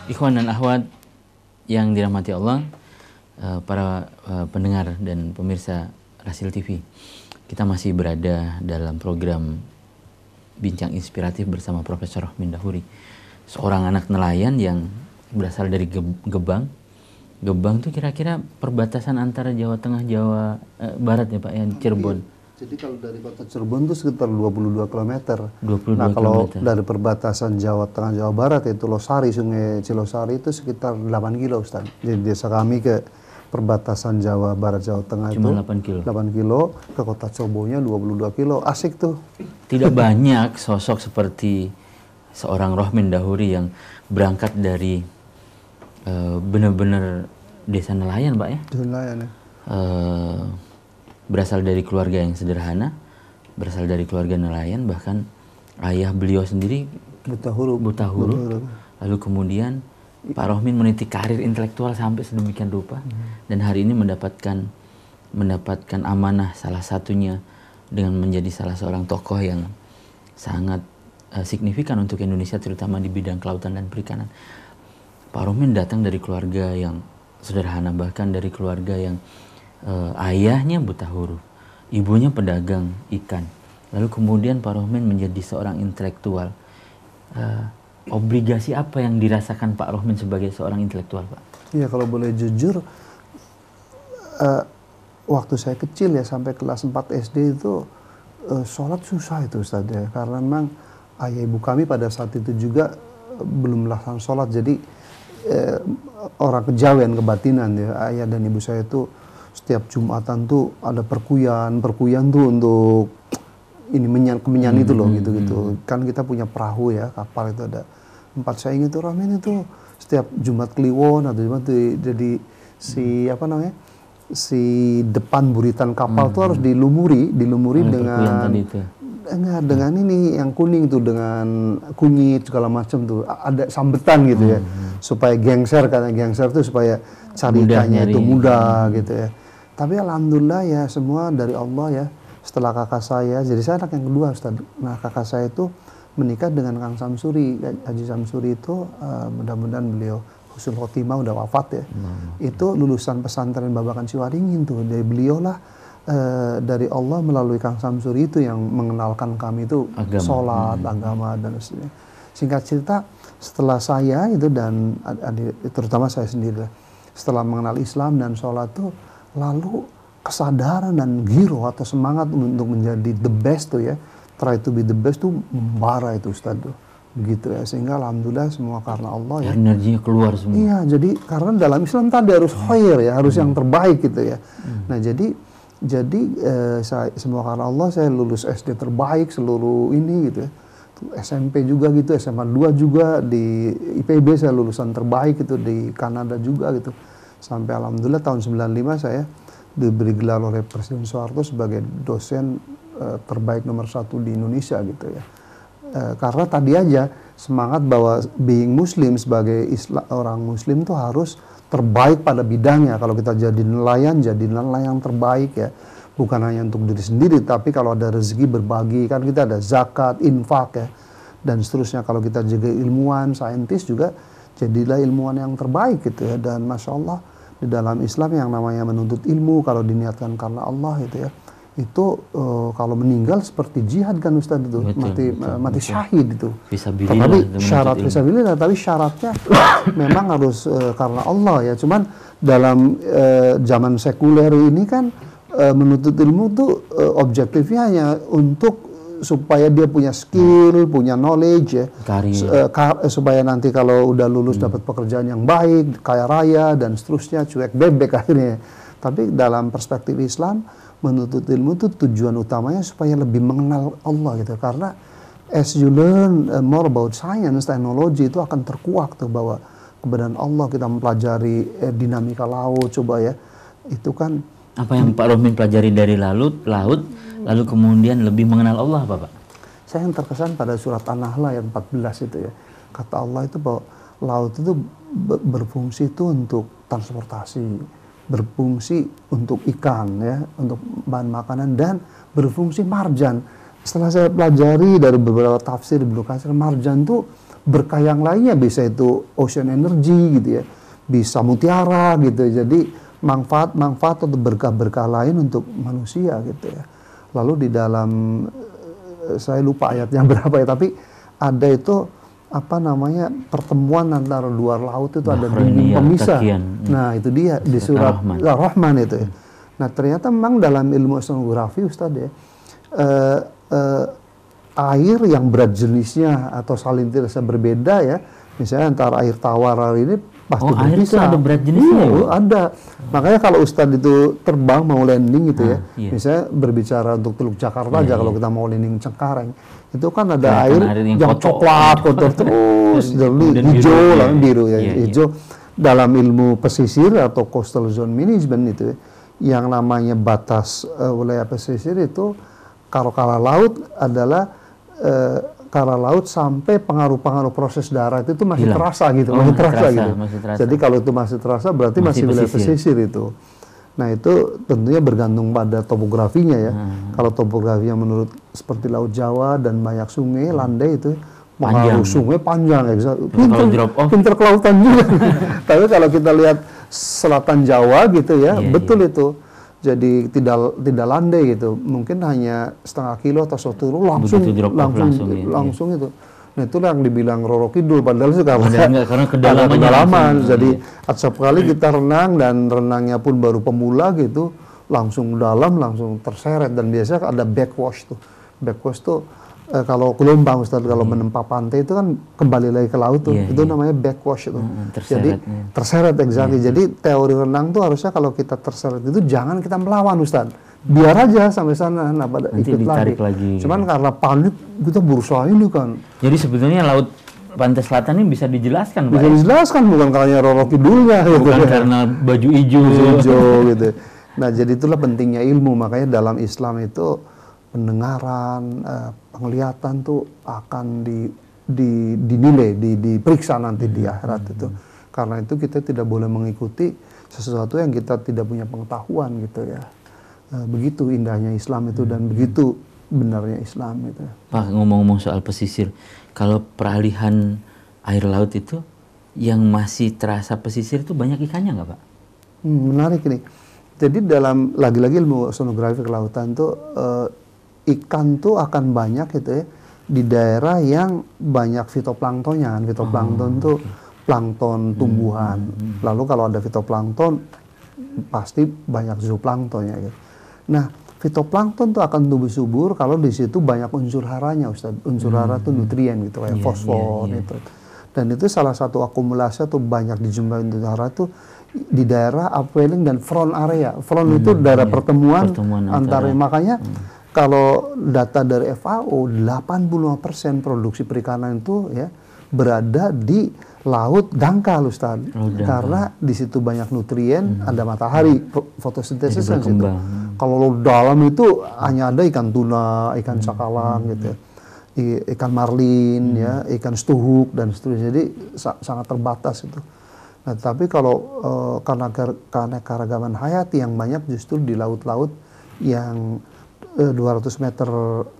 Ikhwan dan akhwat yang dirahmati Allah, para pendengar dan pemirsa Rasil TV, kita masih berada dalam program Bincang Inspiratif bersama Profesor Rohmin Dahuri, seorang anak nelayan yang berasal dari Gebang. Gebang itu kira-kira perbatasan antara Jawa Tengah, Jawa Barat ya Pak, ya, Cirebon. Iya. Jadi kalau dari kota Cirebon itu sekitar 22 km. 22 nah kalau kilometer. dari perbatasan Jawa Tengah, Jawa Barat yaitu Losari, Sungai Cilosari itu sekitar 8 kilo Ustaz. Jadi desa kami ke perbatasan Jawa Barat, Jawa Tengah Cuma itu 8 kilo. 8 kilo, ke kota Cirebonnya 22 kilo. Asik tuh. Tidak banyak sosok seperti seorang Rohmin Dahuri yang berangkat dari benar-benar desa nelayan Pak ya. Nelayan ya. Berasal dari keluarga yang sederhana, berasal dari keluarga nelayan, bahkan ayah beliau sendiri buta huruf. Lalu kemudian Pak Rohmin meniti karir intelektual sampai sedemikian rupa, dan hari ini mendapatkan amanah salah satunya dengan menjadi salah seorang tokoh yang sangat signifikan untuk Indonesia, terutama di bidang kelautan dan perikanan. Pak Rohmin datang dari keluarga yang sederhana, bahkan dari keluarga yang ayahnya buta huruf, ibunya pedagang ikan. Lalu kemudian Pak Rohmin menjadi seorang intelektual. Obligasi apa yang dirasakan Pak Rohmin sebagai seorang intelektual, Pak? Iya, kalau boleh jujur, waktu saya kecil ya sampai kelas 4 SD itu sholat susah itu Ustaz ya, karena memang ayah ibu kami pada saat itu juga belum melaksanakan sholat. Jadi orang kejawen, kebatinan ya, ayah dan ibu saya itu setiap Jumatan tuh ada perkuyan tuh untuk ini kemenyan itu loh, gitu. Kan kita punya perahu ya, kapal itu ada 4. Saya ingat tuh Rohmin itu setiap Jumat Kliwon atau Jumat tuh, jadi si depan buritan kapal tuh harus dilumuri dengan ini yang kuning tuh, dengan kunyit segala macam tuh, ada sambetan gitu ya, supaya gengser, karena gengser tuh supaya cari ikannya itu mudah gitu ya. Tapi alhamdulillah ya, semua dari Allah ya. Setelah kakak saya, jadi saya anak yang kedua Ustaz. Nah kakak saya itu menikah dengan Kang Samsuri, Haji Samsuri itu mudah-mudahan beliau husnul khotimah, udah wafat ya. Itu lulusan pesantren Babakan Ciwaringin tuh. Dari beliau lah dari Allah melalui Kang Samsuri itu yang mengenalkan kami itu sholat, agama dan sebagainya. Singkat cerita, setelah saya itu dan terutama saya sendiri, setelah mengenal Islam dan sholat tuh, lalu kesadaran dan giro atau semangat untuk menjadi the best tuh ya, try to be the best tuh membara itu Ustaz tuh, begitu ya. Sehingga alhamdulillah semua karena Allah ya. Energinya keluar semua. Iya, jadi karena dalam Islam tadi harus khair ya, harus yang terbaik gitu ya. Nah jadi saya semua karena Allah, saya lulus SD terbaik seluruh ini gitu ya. SMP juga gitu, SMA 2 juga, di IPB saya lulusan terbaik itu, di Kanada juga gitu. Sampai alhamdulillah tahun 95 saya diberi gelar oleh Presiden Soeharto sebagai dosen terbaik nomor 1 di Indonesia gitu ya. Karena tadi aja semangat bahwa being Muslim, sebagai orang Muslim tuh harus terbaik pada bidangnya. Kalau kita jadi nelayan terbaik ya. Bukan hanya untuk diri sendiri, tapi kalau ada rezeki berbagi, kan kita ada zakat, infak ya, dan seterusnya. Kalau kita jadi ilmuwan, saintis juga, jadilah ilmuwan yang terbaik gitu ya. Dan Masya Allah, di dalam Islam yang namanya menuntut ilmu, kalau diniatkan karena Allah gitu ya, itu kalau meninggal seperti jihad kan Ustaz itu, mati syahid itu. Tapi syarat fisabilillah, tapi syaratnya memang harus karena Allah ya. Cuman dalam zaman sekuler ini kan menuntut ilmu tuh objektifnya hanya untuk supaya dia punya skill, punya knowledge ya, supaya nanti kalau udah lulus dapat pekerjaan yang baik, kaya raya dan seterusnya, cuek bebek akhirnya. Tapi dalam perspektif Islam, menuntut ilmu itu tujuan utamanya supaya lebih mengenal Allah gitu. Karena as you learn more about science, teknologi itu akan terkuak tuh bahwa keberadaan Allah. Kita mempelajari dinamika laut, coba ya, itu kan apa yang Pak Rohmin pelajari dari laut, lalu kemudian lebih mengenal Allah, Pak? Saya yang terkesan pada surat An-Nahl ayat 14 itu ya. Kata Allah itu bahwa laut itu berfungsi itu untuk transportasi, berfungsi untuk ikan ya, untuk bahan makanan, dan berfungsi marjan. Setelah saya pelajari dari beberapa tafsir Ibnu Katsir, marjan itu berkah yang lainnya, bisa itu ocean energy gitu ya, bisa mutiara gitu. Jadi manfaat atau berkah-berkah lain untuk manusia gitu ya. Lalu di dalam saya lupa ayatnya berapa ya, tapi ada itu apa namanya, pertemuan antara dua laut itu ada dinding pemisah. Nah itu dia di surat Ar-Rahman itu ya. Nah ternyata memang dalam ilmu oceanografi Ustadz ya, air yang berat jenisnya atau salinittasnya berbeda ya, misalnya antara air tawar ini pasti berbeda. Air itu ada berat jenisnya? Ada. Makanya kalau Ustadz itu terbang mau landing gitu ya, misalnya berbicara untuk Teluk Jakarta aja, kalau kita mau landing Cengkareng, itu kan ada air yang coklat, kotor terus, jadi hijau, lalu biru ya, hijau. Dalam ilmu pesisir atau coastal zone management itu ya, yang namanya batas wilayah pesisir itu kala laut adalah kala laut sampai pengaruh-pengaruh proses darat itu masih terasa gitu, masih terasa gitu. Jadi kalau itu masih terasa berarti masih wilayah pesisir itu. Nah itu tentunya bergantung pada topografinya ya. Kalau topografinya menurut seperti Laut Jawa dan banyak sungai, landai itu pengaruh sungai panjang ya. Pinter kelautan juga. Tapi kalau kita lihat selatan Jawa gitu ya, betul itu. Jadi tidak landai gitu, mungkin hanya setengah kilo atau 1 kilo langsung itu. Nah itulah yang dibilang Roro Kidul, padahal sih karena kedalaman. Jadi setiap kali kita renang dan renangnya pun baru pemula gitu, langsung dalam, langsung terseret, dan biasanya ada backwash tuh. Backwash tuh kalau gelombang Ustadz, kalau menempa pantai itu kan kembali lagi ke laut tuh, itu namanya backwash itu. Jadi terseret exactly. Jadi teori renang tuh harusnya kalau kita terseret itu jangan kita melawan Ustadz, biar aja sampai sana, nah pada ikut lagi. Cuman karena panik kita berusaha ini kan. Jadi sebetulnya laut pantai selatan ini bisa dijelaskan, Pak? Bisa dijelaskan, bukan karena Roro Kidulnya, bukan gitu, karena baju hijau gitu. Nah jadi itulah pentingnya ilmu, makanya dalam Islam itu pendengaran, penglihatan tuh akan dinilai, diperiksa nanti di akhirat itu. Karena itu kita tidak boleh mengikuti sesuatu yang kita tidak punya pengetahuan gitu ya. Begitu indahnya Islam itu dan begitu benarnya Islam itu. Pak, ngomong-ngomong soal pesisir, kalau peralihan air laut itu yang masih terasa pesisir itu banyak ikannya nggak Pak? Menarik ini. Jadi dalam lagi-lagi ilmu oceanografi kelautan tuh ikan tuh akan banyak gitu ya di daerah yang banyak fitoplanktonnya kan. Fitoplankton tuh plankton tumbuhan. Lalu kalau ada fitoplankton pasti banyak zooplanktonnya gitu. Nah, fitoplankton tuh akan tumbuh subur kalau di situ banyak unsur haranya Ustaz. Unsur hara tuh nutrien gitu kayak fosfor gitu. Dan itu salah satu akumulasi tuh banyak dijumpai unsur hara tuh di daerah upwelling dan front area. Front itu daerah pertemuan antara makanya kalau data dari FAO, 85% produksi perikanan itu ya berada di laut dangkal, Ustaz. Karena di situ banyak nutrien, ada matahari, fotosintesis di situ. Kalau laut dalam itu hanya ada ikan tuna, ikan cakalang gitu ya. Ikan marlin ya, ikan stuhuk dan seterusnya. Jadi sangat terbatas itu. Nah, tapi kalau karena keanekaragaman hayati yang banyak justru di laut-laut yang 200 meter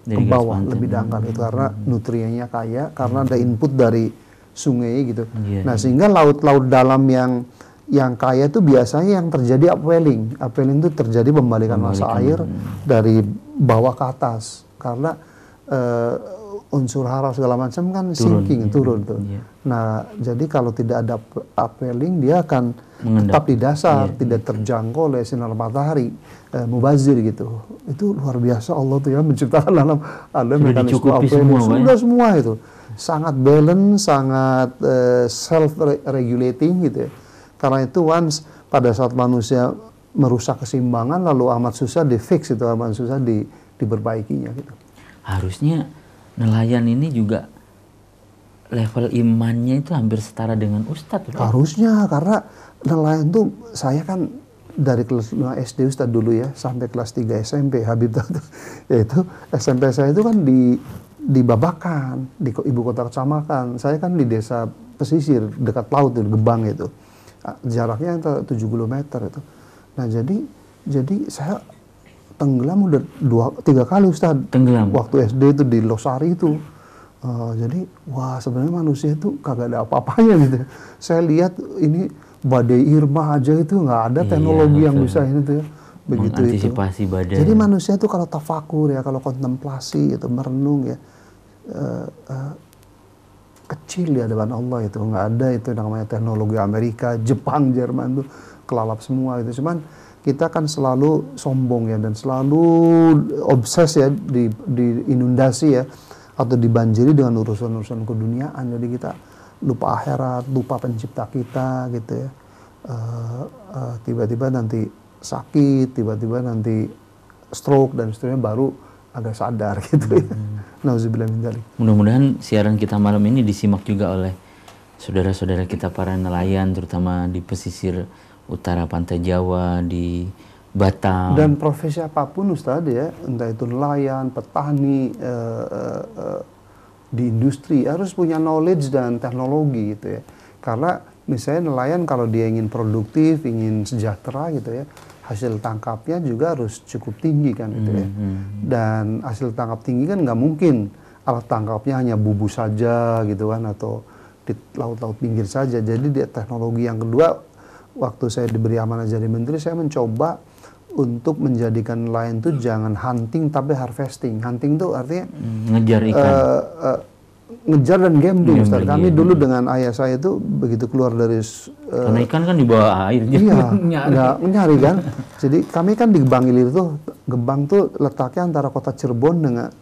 ke bawah lebih dangkal itu karena nutriennya kaya, karena ada input dari sungai gitu. Nah sehingga laut-laut dalam yang kaya itu biasanya yang terjadi upwelling. Upwelling itu terjadi pembalikan massa air dari bawah ke atas karena unsur hara segala macam kan sinking turun tuh. Nah jadi kalau tidak ada upwelling dia akan tetap di dasar, tidak terjangkau oleh sinar matahari, mubazir gitu. Itu luar biasa Allah tuh ya menciptakan ada mekanisme upwelling sudah semua itu sangat balance, sangat self-regulating gitu ya. Karena itu once pada saat manusia merusak keseimbangan lalu amat susah di-fix itu, amat susah diperbaikinya gitu. Harusnya nelayan ini juga level imannya itu hampir setara dengan Ustadz. Harusnya, karena nelayan tuh saya kan dari kelas 5 SD Ustadz dulu ya sampai kelas 3 SMP Habib tuh yaitu SMP saya itu kan di Babakan, di ibu kota kecamatan. Saya kan di desa pesisir dekat laut di Gebang itu. Jaraknya 7 km itu. Nah, jadi saya tenggelam udah 2-3 kali Ustadz. Tenggelam. Waktu SD itu di Losari itu. Jadi wah sebenarnya manusia itu kagak ada apa-apanya gitu. Saya lihat ini badai Irma aja itu nggak ada teknologi yang bisa ini tuh ya. Begitu itu. Badai. Jadi manusia itu kalau tafakur ya, kalau kontemplasi itu merenung ya, kecil di hadapan Allah itu, nggak ada itu namanya teknologi Amerika, Jepang, Jerman tuh kelalap semua itu. Cuman kita kan selalu sombong ya dan selalu obses ya, diinundasi ya atau dibanjiri dengan urusan-urusan keduniaan. Jadi kita lupa akhirat, lupa pencipta kita gitu ya. Tiba-tiba nanti sakit, tiba-tiba nanti stroke dan seterusnya baru agak sadar gitu ya. Nauzubillah min dzalik. Mudah-mudahan siaran kita malam ini disimak juga oleh saudara-saudara kita para nelayan, terutama di pesisir utara pantai Jawa, di Batam. Dan profesi apapun Ustadz ya, entah itu nelayan, petani, di industri, harus punya knowledge dan teknologi gitu ya. Karena misalnya nelayan kalau dia ingin produktif, ingin sejahtera gitu ya, hasil tangkapnya juga harus cukup tinggi kan gitu ya. Dan hasil tangkap tinggi kan nggak mungkin alat tangkapnya hanya bubu saja gitu kan, atau di laut-laut pinggir saja. Jadi di teknologi yang kedua, waktu saya diberi amanah jadi menteri, saya mencoba untuk menjadikan nelayan itu jangan hunting tapi harvesting. Hunting itu artinya ngejar ikan. Ngejar dan gambling, Ustaz. Kami dulu dengan ayah saya itu begitu keluar dari karena ikan kan di bawah air, iya, nyari kan. Jadi kami kan di Gebang Ilir tuh, Gebang tuh letaknya antara kota Cirebon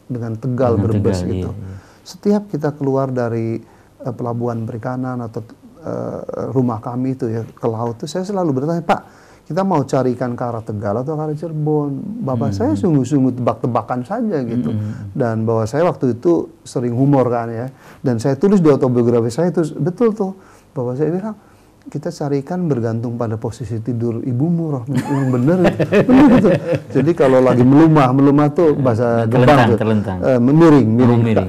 dengan Tegal, Brebes gitu. Iya. Setiap kita keluar dari pelabuhan perikanan atau rumah kami itu ya ke laut tuh, saya selalu bertanya, Pak, kita mau cari ikan ke arah Tegal atau ke arah Cirebon? Bapak saya sungguh-sungguh tebak-tebakan saja gitu. Dan bahwa saya waktu itu sering humor kan ya. Dan saya tulis di autobiografi saya itu betul tuh, bahwa saya bilang kita cari ikan bergantung pada posisi tidur ibumu, Roh. Yang benar itu. Benar gitu. Jadi kalau lagi melumah tuh bahasa Gebang tuh, miring.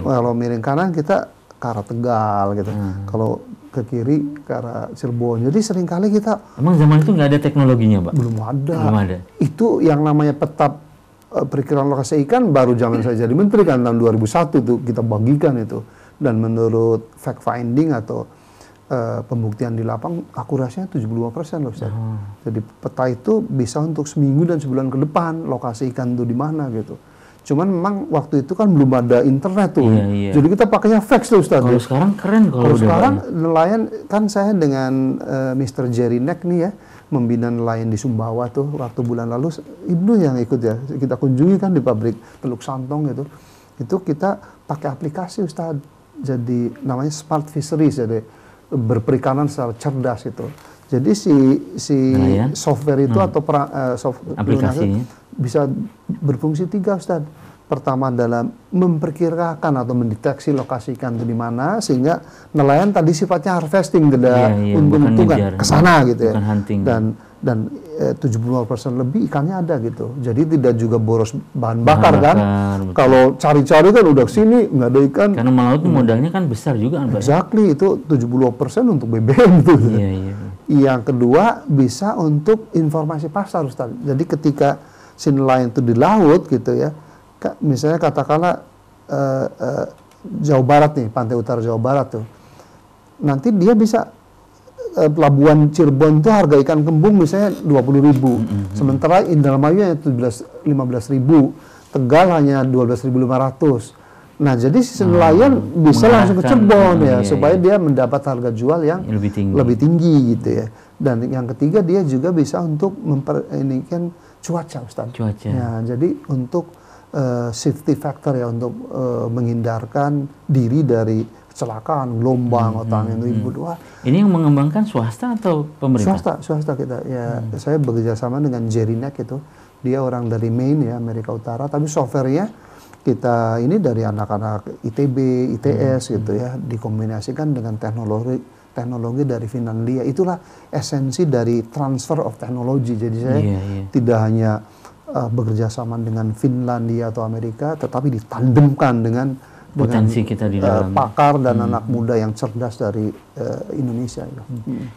Kalau miring kanan kita ke arah Tegal gitu. Kalau ke kiri ke arah Cirebon. Jadi seringkali kita... Emang zaman itu nggak ada teknologinya, Pak? Belum ada. Itu yang namanya peta perkiraan lokasi ikan baru zaman saya jadi menteri kan, tahun 2001 tuh kita bagikan itu. Dan menurut fact finding atau pembuktian di lapang, akurasinya 72% loh, Ustaz. Jadi peta itu bisa untuk seminggu dan sebulan ke depan lokasi ikan itu di mana gitu. Cuman memang waktu itu kan belum ada internet tuh. Iya. Jadi kita pakainya fax tuh, Ustaz. Kalau sekarang keren kalau sekarang nelayan kan, saya dengan Mr. Jerry Neck nih ya, membina nelayan di Sumbawa tuh waktu bulan lalu, Ibnu yang ikut ya, kita kunjungi kan di pabrik Teluk Santong itu kita pakai aplikasi, Ustaz. Jadi namanya Smart Fisheries, jadi berperikanan secara cerdas itu. Jadi si software itu atau aplikasinya bisa berfungsi 3, Ustaz. Pertama adalah memperkirakan atau mendeteksi lokasi ikan itu di mana, sehingga nelayan tadi sifatnya harvesting, tidak untung-untungan ke sana gitu ya. Dan 70% lebih ikannya ada gitu. Jadi tidak juga boros bahan bakar kan. Kalau cari-cari kan udah sini nggak ada ikan. Karena melaut modalnya kan besar juga kan, Pak. Exactly, itu 70% untuk BBM tuh. Iya. Yang kedua bisa untuk informasi pasar, Ustaz. Jadi ketika si nelayan itu di laut gitu ya, misalnya katakanlah Jawa Barat nih, pantai utara Jawa Barat tuh, nanti dia bisa pelabuhan Cirebon itu harga ikan kembung misalnya 20.000, sementara Indramayu hanya 15.000, Tegal hanya 12.500. Nah, jadi si nelayan bisa langsung ke Cirebon ya, supaya dia mendapat harga jual yang lebih tinggi gitu ya. Dan yang ketiga, dia juga bisa untuk memperinikan cuaca, Ustaz. Ya, jadi untuk safety factor ya, untuk menghindarkan diri dari kecelakaan, gelombang, atau angin ribut. Wah, ini yang mengembangkan swasta atau pemerintah? Swasta kita. Ya, saya bekerja sama dengan Jerry Neck itu. Dia orang dari Maine ya, Amerika Utara, tapi softwarenya kita ini dari anak-anak ITB, ITS gitu ya, dikombinasikan dengan teknologi dari Finlandia. Itulah esensi dari transfer of technology. Jadi saya tidak hanya bekerja sama dengan Finlandia atau Amerika, tetapi ditandemkan dengan potensi kita di dalam pakar dan anak muda yang cerdas dari Indonesia.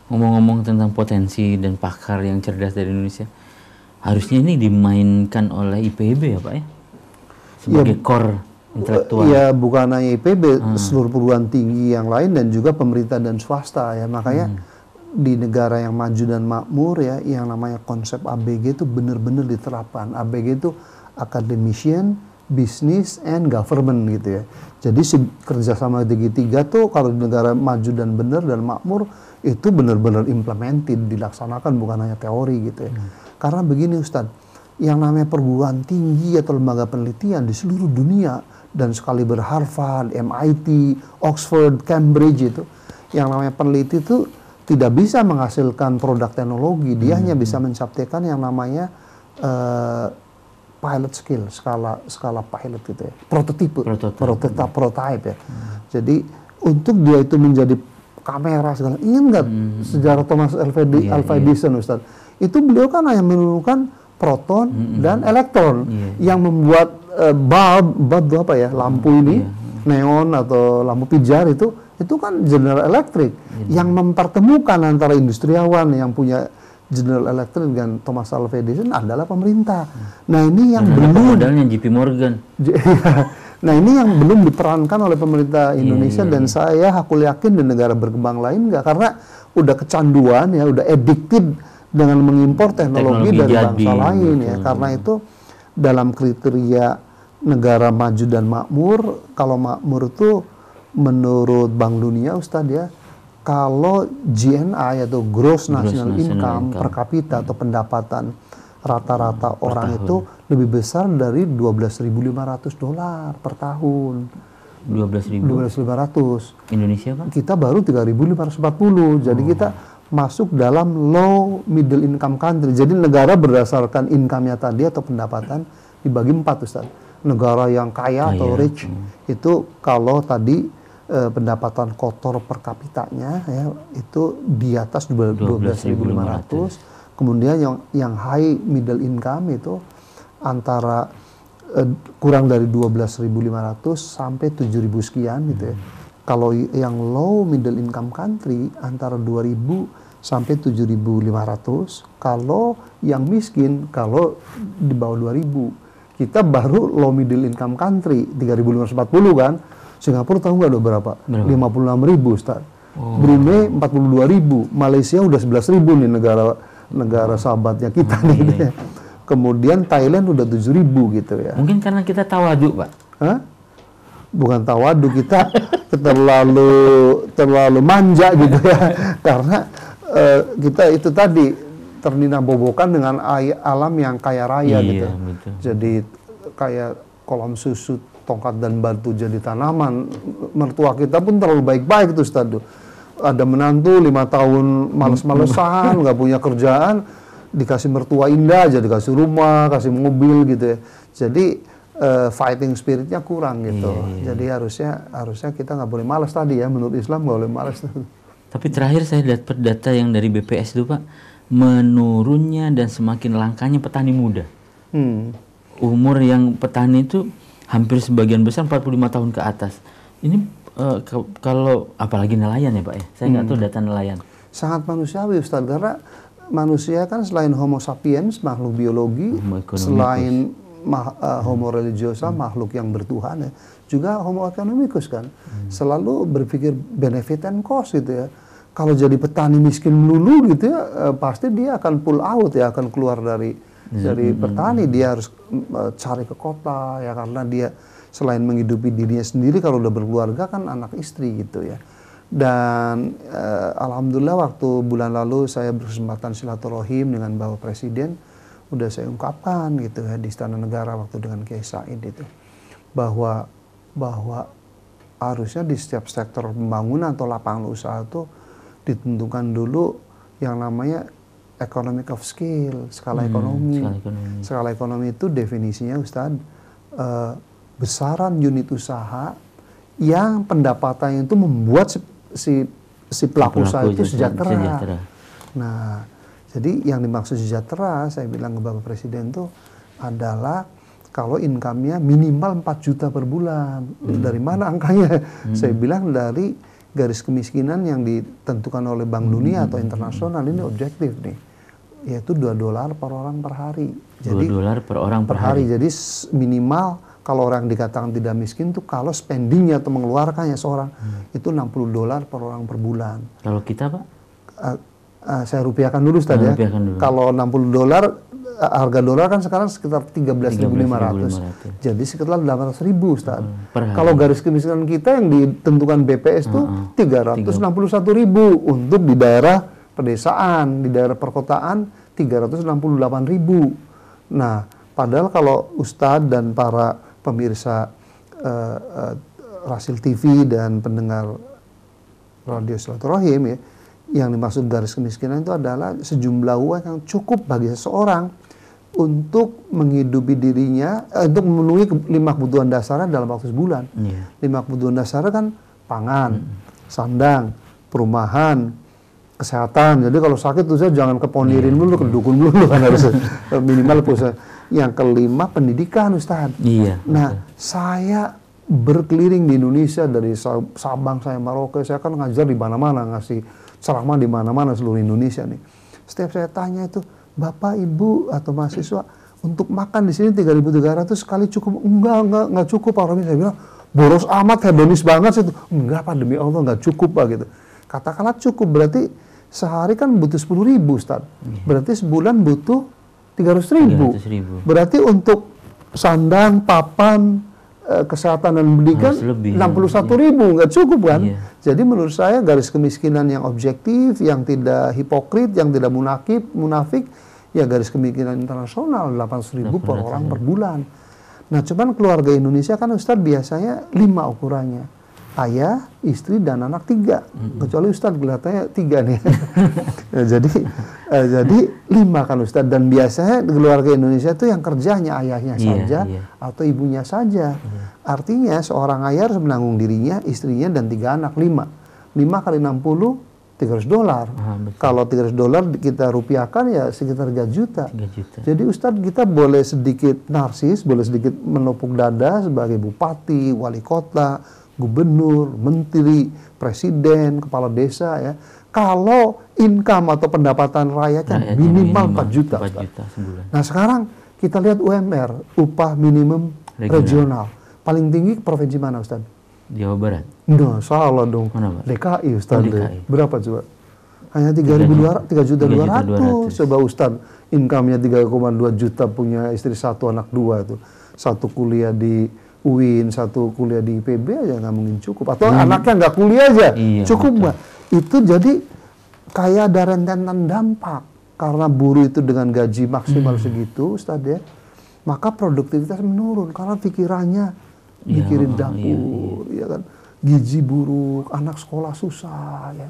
Ngomong-ngomong tentang potensi dan pakar yang cerdas dari Indonesia, harusnya ini dimainkan oleh IPB ya, Pak ya? Sebagai core intelektual. Ya bukan hanya IPB, seluruh perguruan tinggi yang lain dan juga pemerintah dan swasta ya. Makanya di negara yang maju dan makmur ya, yang namanya konsep ABG itu benar-benar diterapkan. ABG itu academician, business, and government gitu ya. Jadi kerjasama tiga tuh kalau di negara maju dan benar dan makmur itu benar-benar implemented, dilaksanakan, bukan hanya teori gitu ya. Karena begini Ustadz, yang namanya perguruan tinggi atau lembaga penelitian di seluruh dunia dan sekaliber Harvard, MIT, Oxford, Cambridge itu, yang namanya peneliti itu tidak bisa menghasilkan produk teknologi, dia hanya bisa mencapaikan yang namanya pilot skill, skala pilot gitu ya, prototype ya. Jadi untuk dia itu menjadi kamera segala, ingat nggak sejarah Thomas Alva Edison Ustaz? Itu beliau kan hanya menemukan proton dan elektron yang membuat bulb itu apa ya, lampu ini, neon atau lampu pijar itu kan General Electric yang mempertemukan antara industriawan yang punya General Electric dan Thomas Alva Edison adalah pemerintah. Nah ini yang belum modalnya JP Morgan. Nah ini yang belum diperankan oleh pemerintah Indonesia dan saya aku yakin di negara berkembang lain enggak, karena udah kecanduan ya, udah addicted dengan mengimpor teknologi dari bangsa lain ya. Karena itu dalam kriteria negara maju dan makmur, kalau makmur itu menurut Bank Dunia Ustadz ya, kalau GNI atau Gross National Income per kapita atau pendapatan rata-rata orang itu lebih besar dari $12.500 per tahun. 12.500. Indonesia Pak? Kita baru 3.540. Jadi kita masuk dalam low middle income country. Jadi negara berdasarkan income-nya tadi atau pendapatan dibagi 4 Ustaz. Negara yang kaya atau rich itu kalau tadi pendapatan kotor per kapitanya ya itu di atas 12.500. Kemudian yang high middle income itu antara kurang dari 12.500 sampai 7.000 sekian gitu ya. Kalau yang low middle income country antara 2.000 sampai 7.500. Kalau yang miskin kalau di bawah 2.000. Kita baru low middle income country 3.540 kan. Singapura tahu nggak berapa? 56.000 Ustaz. Brunei 42.000. Malaysia udah 11.000 nih negara sahabatnya kita nih. Kemudian Thailand udah 7.000 gitu ya. Mungkin karena kita tawaduk, Pak. Hah? Bukan tawaduk, kita terlalu manja gitu ya. Karena kita itu tadi ternina bobokan dengan alam yang kaya raya gitu. Betul. Jadi kayak kolam susu, tongkat dan batu jadi tanaman. Mertua kita pun terlalu baik-baik tuh Ustaz. Ada menantu 5 tahun males-malesan, nggak punya kerjaan, dikasih mertua indah, jadi dikasih rumah, kasih mobil gitu ya. Jadi fighting spiritnya kurang gitu. Jadi harusnya kita nggak boleh malas tadi ya, menurut Islam nggak boleh malas. Tapi terakhir saya dapat data yang dari BPS itu Pak, menurunnya dan semakin langkanya petani muda. Umur yang petani itu hampir sebagian besar 45 tahun ke atas. Ini kalau apalagi nelayan ya Pak ya, saya nggak tahu data nelayan. Sangat manusiawi Ustaz, karena manusia kan selain Homo sapiens, makhluk biologi, selain Homo religiosa, makhluk yang bertuhan ya, juga Homo economicus kan, selalu berpikir benefit and cost gitu ya. Kalau jadi petani miskin melulu gitu ya, pasti dia akan pull out ya, akan keluar dari petani, dia harus cari ke kota ya, karena dia selain menghidupi dirinya sendiri, kalau udah berkeluarga kan anak istri gitu ya. Dan alhamdulillah waktu bulan lalu saya berkesempatan silaturahim dengan Bapak Presiden, udah saya ungkapkan gitu ya di Istana Negara waktu dengan Kiai Said itu, bahwa harusnya di setiap sektor pembangunan atau lapangan usaha itu ditentukan dulu yang namanya economic of scale, skala ekonomi. Skala ekonomi itu definisinya Ustadz, besaran unit usaha yang pendapatannya itu membuat si pelaku usaha itu sejahtera. Nah, jadi yang dimaksud sejahtera, saya bilang ke Bapak Presiden itu adalah kalau income-nya minimal 4 juta per bulan. Dari mana angkanya? Saya bilang dari garis kemiskinan yang ditentukan oleh Bank Dunia atau internasional, ini objektif nih, yaitu $2 per orang per hari. Jadi $2 per orang per hari. Jadi minimal kalau orang dikatakan tidak miskin tuh kalau spendingnya atau mengeluarkannya seorang itu $60 per orang per bulan. Kalau kita Pak? Saya rupiahkan dulu Ustaz ya. Kalau $60, harga dolar kan sekarang sekitar 13.500. Jadi sekitar 800.000 Ustaz. Kalau garis kemiskinan kita yang ditentukan BPS itu 361.000 untuk di daerah pedesaan, di daerah perkotaan 368.000. Nah, padahal kalau Ustadz dan para pemirsa Rasil TV dan pendengar Radio Silaturahim ya, yang dimaksud garis kemiskinan itu adalah sejumlah uang yang cukup bagi seseorang untuk menghidupi dirinya, untuk memenuhi 5 kebutuhan dasarnya dalam waktu sebulan. 5 kebutuhan dasarnya kan pangan, sandang, perumahan, kesehatan. Jadi kalau sakit tuh saya jangan ke ponirin dulu, ke dukun dulu kan harus minimal pusat. Yang kelima pendidikan Ustaz. Nah, saya berkeliling di Indonesia dari Sabang saya Merauke, saya kan ngajar di mana-mana, ngasih ceramah di mana-mana seluruh Indonesia nih. Setiap saya tanya itu, Bapak, Ibu atau mahasiswa untuk makan di sini 3.300 sekali cukup? Enggak cukup Pak Romi. Saya bilang, boros amat, hedonis banget sih itu. Enggak Pak, demi Allah enggak cukup Pak gitu. Katakanlah cukup, berarti sehari kan butuh 10.000 Ustaz. Berarti sebulan butuh 300.000. Berarti untuk sandang, papan, kesehatan dan pendidikan 61.000, nggak cukup kan? Jadi menurut saya garis kemiskinan yang objektif, yang tidak hipokrit, yang tidak munafik, ya garis kemiskinan internasional 800.000 per orang per bulan. Nah, cuman keluarga Indonesia kan Ustadz biasanya 5 ukurannya. Ayah, istri, dan anak 3. Kecuali Ustadz kelihatannya 3 nih. Jadi 5 kan Ustadz. Dan biasanya keluarga Indonesia itu yang kerja hanya ayahnya saja atau ibunya saja. Artinya seorang ayah harus menanggung dirinya, istrinya, dan 3 anak. 5 kali 60, $300. Kalau $300 kita rupiahkan ya sekitar 3 juta. Jadi Ustadz kita boleh sedikit narsis, boleh sedikit menepuk dada sebagai bupati, wali kota, gubernur, menteri, presiden, kepala desa ya. Kalau income atau pendapatan rakyatnya minimal 4 juta. Sebulan. Nah sekarang kita lihat UMR, upah minimum regional. Paling tinggi provinsi mana Ustaz? Jawa Barat. Nah, salah dong. Mana, DKI Ustaz. DKI. Berapa coba? Hanya 3.200.000. Coba Ustaz, income-nya 3,2 juta, punya istri 1, anak 2 itu. 1 kuliah di UIN, 1 kuliah di IPB aja nggak mungkin cukup. Atau anaknya nggak kuliah aja, cukup nggak? Itu jadi kayak ada rentetan dampak. Karena buruh itu dengan gaji maksimal segitu, Ustaz ya, maka produktivitas menurun. Karena pikirannya mikirin dapur, ya kan, gizi buruk, anak sekolah susah, ya.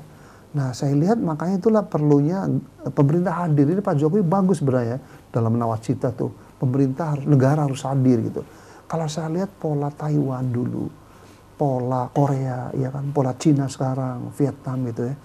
Nah, saya lihat makanya itulah perlunya pemerintah hadir. Ini Pak Jokowi bagus sebenarnya dalam nawacita tuh. Pemerintah, negara harus hadir gitu. Kalau saya lihat pola Taiwan dulu, pola Korea, ya kan, pola Cina sekarang, Vietnam gitu ya.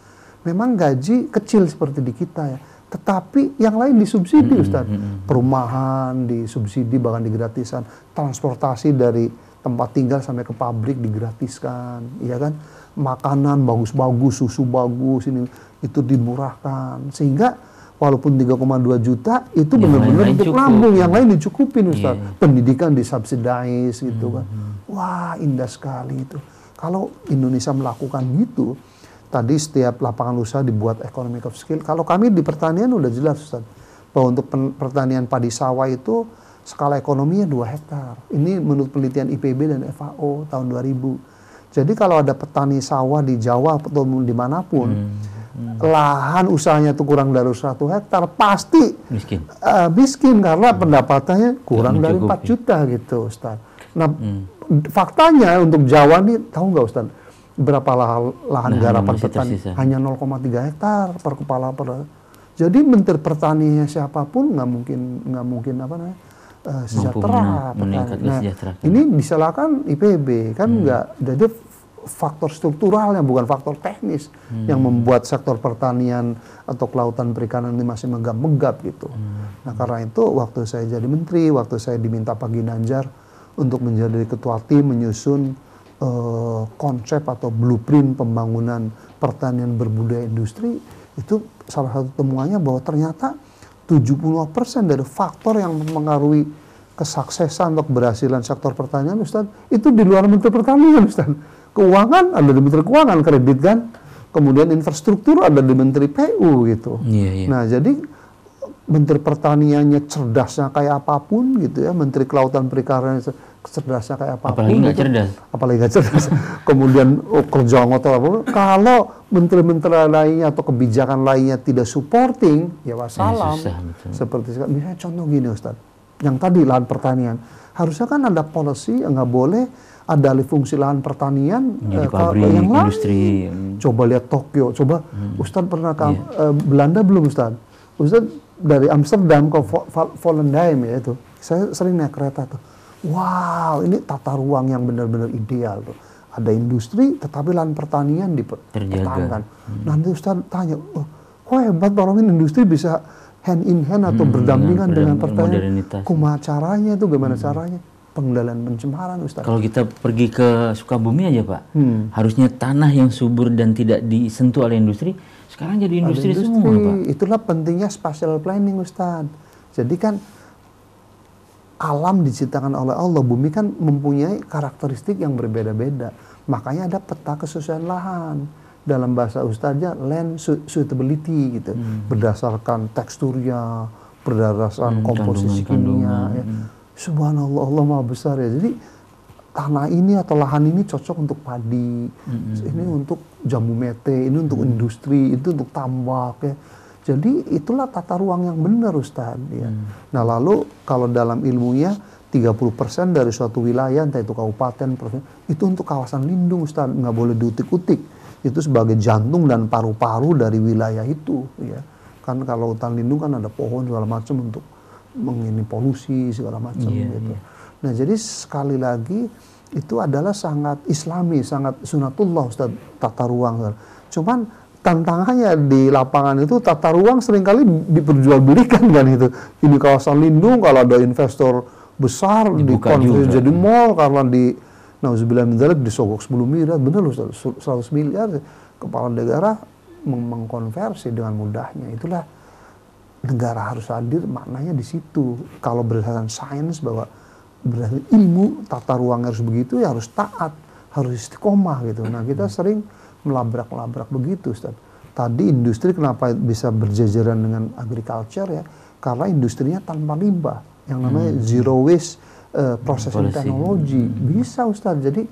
Memang gaji kecil seperti di kita ya, tetapi yang lain disubsidi Ustaz. Perumahan disubsidi bahkan digratiskan, transportasi dari tempat tinggal sampai ke pabrik digratiskan, ya kan. Makanan bagus-bagus, susu bagus, ini itu dimurahkan sehingga walaupun 3,2 juta itu benar-benar untuk lambung, yang lain dicukupin Ustaz. Pendidikan disubsidis gitu kan. Wah, indah sekali itu. Kalau Indonesia melakukan gitu, tadi setiap lapangan usaha dibuat economic of skill. Kalau kami di pertanian udah jelas Ustaz, bahwa untuk pertanian padi sawah itu skala ekonominya 2 hektar. Ini menurut penelitian IPB dan FAO tahun 2000. Jadi kalau ada petani sawah di Jawa atau dimanapun, lahan usahanya itu kurang dari 1 hektar, pasti miskin karena pendapatannya kurang dari 4 juta gitu Ustaz. Nah, faktanya untuk Jawa nih, tahu nggak Ustaz, berapa lahan garapan petani? Hanya 0,3 hektar per kepala per. Jadi menteri pertaniannya siapapun nggak mungkin apa namanya, sejahtera. Nah, ini disalahkan IPB kan nggak. Jadi faktor struktural yang bukan faktor teknis yang membuat sektor pertanian atau kelautan perikanan ini masih megap-megap gitu. Nah, karena itu waktu saya jadi menteri, waktu saya diminta Pak Ginanjar untuk menjadi ketua tim menyusun konsep atau blueprint pembangunan pertanian berbudaya industri, itu salah satu temuannya bahwa ternyata 70% dari faktor yang mempengaruhi kesuksesan atau keberhasilan sektor pertanian, Ustaz, itu di luar Menteri Pertanian, Ustaz. Keuangan ada di Menteri Keuangan, kredit kan. Kemudian infrastruktur ada di Menteri PU gitu. Nah, jadi Menteri Pertaniannya cerdasnya kayak apapun gitu ya, Menteri Kelautan Perikanan cerdasnya kayak apapun. Apalagi nggak cerdas. Apalagi nggak cerdas. Kemudian kerja ngotot apa. Kalau menteri-menteri lainnya atau kebijakan lainnya tidak supporting, ya wassalam. Seperti misalnya contoh gini, Ustaz. Yang tadi lahan pertanian, harusnya kan ada policy, nggak boleh ada alih fungsi lahan pertanian pabrik, yang industri. Coba lihat Tokyo, coba Ustaz pernah ke Belanda belum, Ustaz? Ustaz dari Amsterdam ke Volendam ya itu, saya sering naik kereta tuh. Wow, ini tata ruang yang benar-benar ideal tuh. Ada industri, tetapi lahan pertanian dipertahankan. Nanti Ustaz tanya, oh, kok hebat orang industri bisa hand in hand atau berdampingan dengan pertanian. Kumaha caranya itu, gimana caranya? Pengendalian pencemaran, Ustaz. Kalau kita pergi ke Sukabumi aja, Pak, harusnya tanah yang subur dan tidak disentuh oleh industri, sekarang jadi industri semua, Pak. Itulah pentingnya spatial planning, Ustaz. Jadi kan alam diciptakan oleh Allah, bumi kan mempunyai karakteristik yang berbeda-beda. Makanya ada peta kesesuaian lahan. Dalam bahasa Ustaznya land suitability gitu, berdasarkan teksturnya, berdasarkan komposisi kimia. Ya. Subhanallah, Allah Maha Besar ya. Jadi tanah ini atau lahan ini cocok untuk padi, ini untuk jambu mete, ini untuk industri, itu untuk tambak ya. Jadi itulah tata ruang yang benar, Ustaz. Ya. Nah lalu kalau dalam ilmunya 30% dari suatu wilayah, entah itu kabupaten, provinsi, itu untuk kawasan lindung, Ustaz. Nggak boleh diutik-utik. Itu sebagai jantung dan paru-paru dari wilayah itu. Ya. Kan kalau hutan lindung kan ada pohon segala macam untuk mengini polusi segala macam gitu. Nah jadi sekali lagi itu adalah sangat islami, sangat sunatullah, Ustaz, tata ruang. Cuman tantangannya di lapangan itu tata ruang seringkali diperjualbelikan kan itu. Ini kawasan lindung, kalau ada investor besar dikonversi jadi mall, karena di nauzubillah min dzalik disogok 10 miliar, benar loh, 100 miliar kepala negara mengkonversi dengan mudahnya. Itulah negara harus hadir, maknanya di situ. Kalau berdasarkan sains bahwa berdasarkan ilmu tata ruang harus begitu, ya harus taat, harus istiqomah gitu. Nah kita sering melabrak-labrak begitu, Ustaz. Tadi industri kenapa bisa berjajaran dengan agriculture ya? Karena industrinya tanpa limbah, yang namanya zero waste processing teknologi. Bisa, Ustaz. Jadi